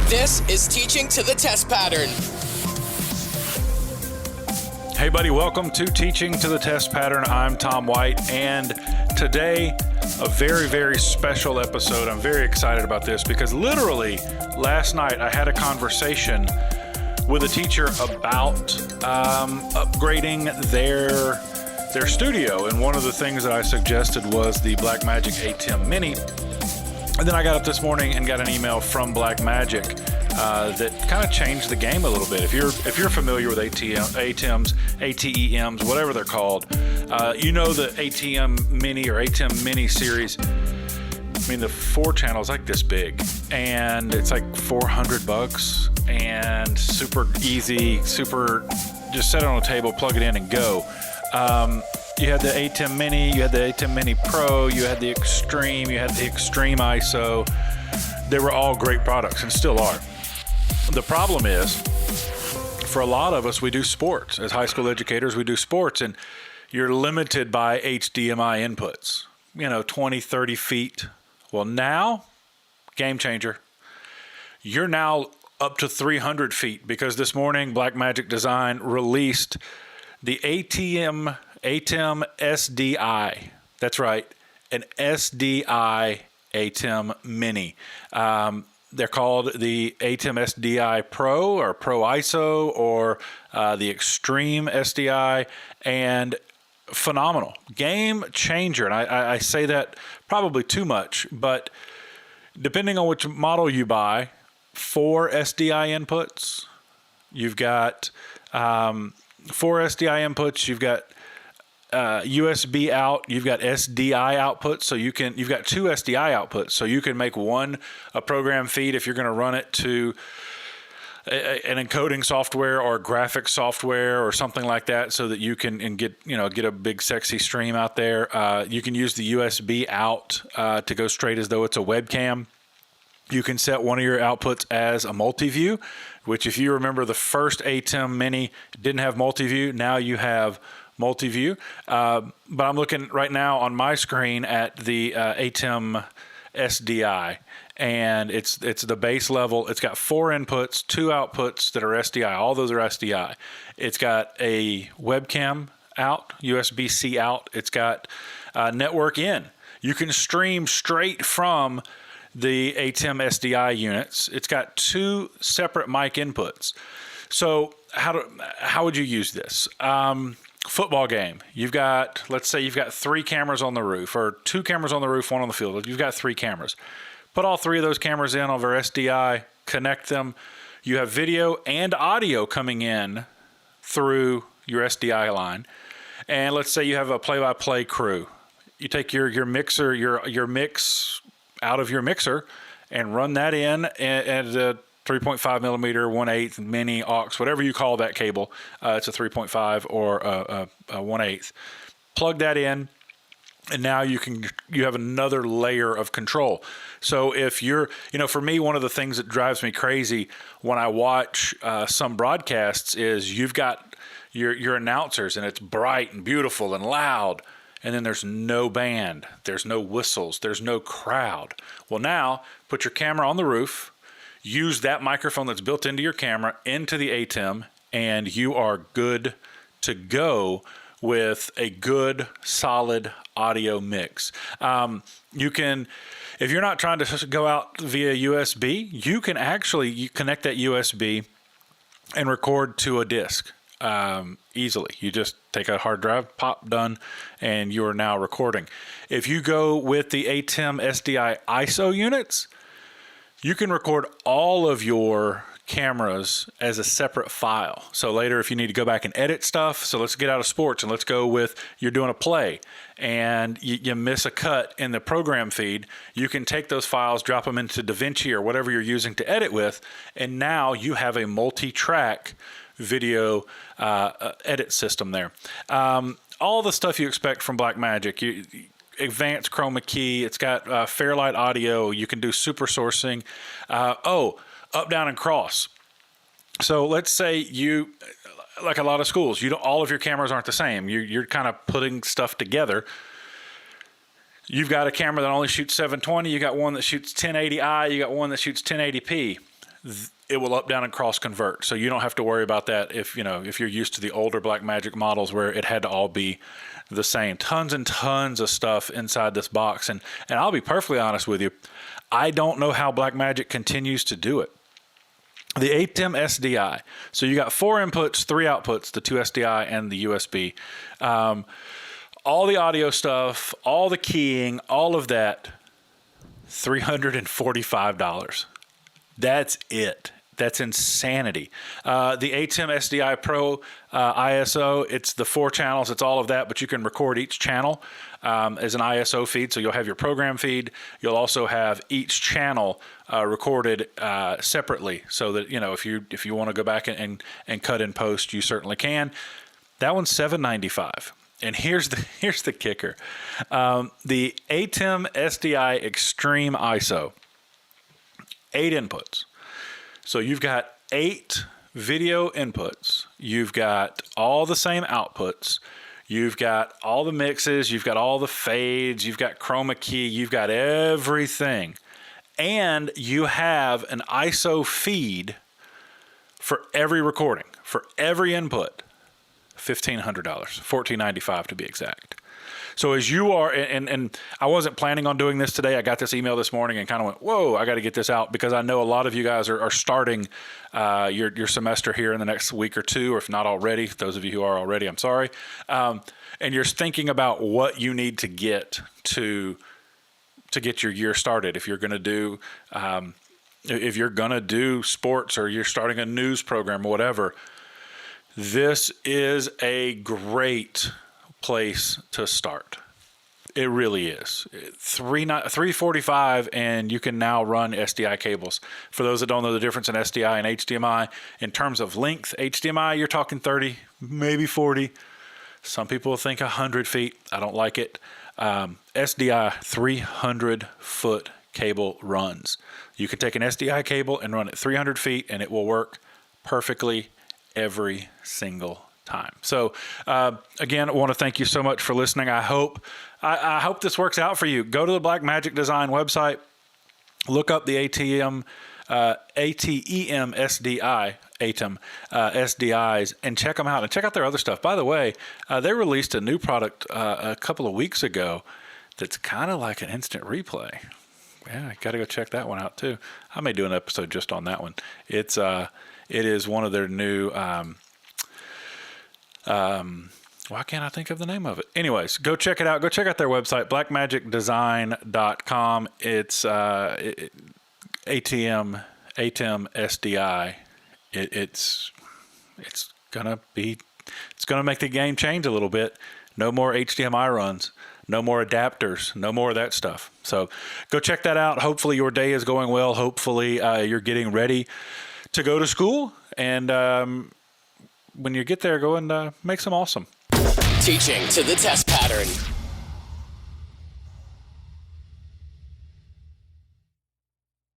This is Teaching to the Test Pattern. Hey buddy, welcome to Teaching to the Test Pattern. I'm Tom White, and today a very, very special episode. I'm very excited about this because literally last night I had a conversation with a teacher about upgrading their studio, and one of the things that I suggested was the BlackMagic ATEM Mini. And then I got up this morning and got an email from BlackMagic that kind of changed the game a little bit. If you're familiar with ATEMs, ATEMs, whatever they're called, you know the ATEM Mini or ATEM Mini series. I mean, the 4 channels like this big, and it's like $400 and super easy, super just set it on a table, plug it in, and go. You had the ATEM Mini, you had the ATEM Mini Pro, you had the Extreme, you had the Extreme ISO. They were all great products and still are. The problem is, for a lot of us, we do sports. As high school educators, we do sports, and you're limited by HDMI inputs, 20, 30 feet. Well, now, game changer. You're now up to 300 feet because this morning BlackMagic Design released the ATEM SDI. That's right, an SDI ATEM Mini. They're called the ATEM SDI Pro or Pro ISO or the Extreme SDI, and phenomenal. Game changer. And I say that probably too much, but depending on which model you buy, 4 SDI inputs, you've got 4 SDI inputs, you've got USB out, you've got SDI outputs, so you've got 2 SDI outputs, so you can make one a program feed if you're going to run it to an encoding software or graphics software or something like that, so that you can get a big sexy stream out there. You can use the USB out to go straight as though it's a webcam. You can set one of your outputs as a multi-view, which if you remember the first ATEM Mini didn't have multi-view. Now you have multi-view. But I'm looking right now on my screen at the ATEM SDI, and it's the base level. It's got 4 inputs, 2 outputs that are SDI. All those are SDI. It's got a webcam out, USB-C out. It's got network in. You can stream straight from the ATEM SDI units. It's got 2 separate mic inputs. So how would you use this? Football game. Let's say you've got 3 cameras on the roof, or 2 cameras on the roof, 1 on the field. You've got 3 cameras. Put all 3 of those cameras in over SDI, connect them. You have video and audio coming in through your SDI line. And let's say you have a play-by-play crew. You take your mixer, your mix out of your mixer and run that in at a 3.5 millimeter, 1/8 mini aux, whatever you call that cable. It's a 3.5 or a 1/8. Plug that in, and now you have another layer of control. So if you're, for me, one of the things that drives me crazy when I watch some broadcasts is you've got your announcers, and it's bright and beautiful and loud, and then there's no band, there's no whistles, there's no crowd. Well, now put your camera on the roof, use that microphone that's built into your camera into the ATEM, and you are good to go with a good, solid audio mix. You can, if you're not trying to go out via USB, you can actually connect that USB and record to a disc easily. You just take a hard drive, pop, done, and you are now recording. If you go with the ATEM SDI ISO units, you can record all of your cameras as a separate file. So later, if you need to go back and edit stuff, so let's get out of sports and let's go with, you're doing a play and you miss a cut in the program feed, you can take those files, drop them into DaVinci or whatever you're using to edit with, and now you have a multi-track video edit system there. All the stuff you expect from BlackMagic. Advanced chroma key. It's got Fairlight audio. You can do super sourcing. Up, down, and cross. So let's say you, like a lot of schools, all of your cameras aren't the same. You're kind of putting stuff together. You've got a camera that only shoots 720. You got one that shoots 1080i. You got one that shoots 1080p. it will up, down, and cross convert. So you don't have to worry about that if you're used to the older BlackMagic models where it had to all be the same. Tons and tons of stuff inside this box. And I'll be perfectly honest with you, I don't know how BlackMagic continues to do it. The ATEM SDI. So you got 4 inputs, 3 outputs, the 2 SDI and the USB. All the audio stuff, all the keying, all of that, $345. That's it. That's insanity. The ATEM SDI Pro ISO, it's the 4 channels. It's all of that, but you can record each channel as an ISO feed. So you'll have your program feed. You'll also have each channel recorded separately, so that if you want to go back and cut in post, you certainly can. That one's $795. And here's the kicker. The ATEM SDI Extreme ISO, 8 inputs. So you've got 8 video inputs. You've got all the same outputs. You've got all the mixes. You've got all the fades. You've got chroma key. You've got everything. And you have an ISO feed for every recording, for every input. $1,500, $1,495 to be exact. So as you are, and I wasn't planning on doing this today. I got this email this morning and kind of went, whoa, I got to get this out, because I know a lot of you guys are starting your semester here in the next week or two, or if not already. Those of you who are already, I'm sorry. And you're thinking about what you need to get to get your year started. If you're going to do sports, or you're starting a news program or whatever, this is a great place to start. It really is. $345, and you can now run SDI cables. For those that don't know the difference in SDI and HDMI, in terms of length, HDMI, you're talking 30, maybe 40. Some people think 100 feet. I don't like it. SDI 300-foot cable runs. You can take an SDI cable and run it 300 feet, and it will work perfectly every single time. So again, I want to thank you so much for listening. I hope this works out for you. Go to the BlackMagic Design website, look up the ATEM SDI, ATEM SDIs, and check them out, and check out their other stuff. By the way, they released a new product a couple of weeks ago that's kind of like an instant replay. Yeah, I got to go check that one out too. I may do an episode just on that one. It is one of their new why can't I think of the name of it? Anyways, go check it out. Go check out their website, blackmagicdesign.com. It's ATEM SDI. It's gonna make the game change a little bit. No more HDMI runs, no more adapters, no more of that stuff. So go check that out. Hopefully your day is going well. Hopefully you're getting ready to go to school, and when you get there, go and make some awesome. Teaching to the test pattern.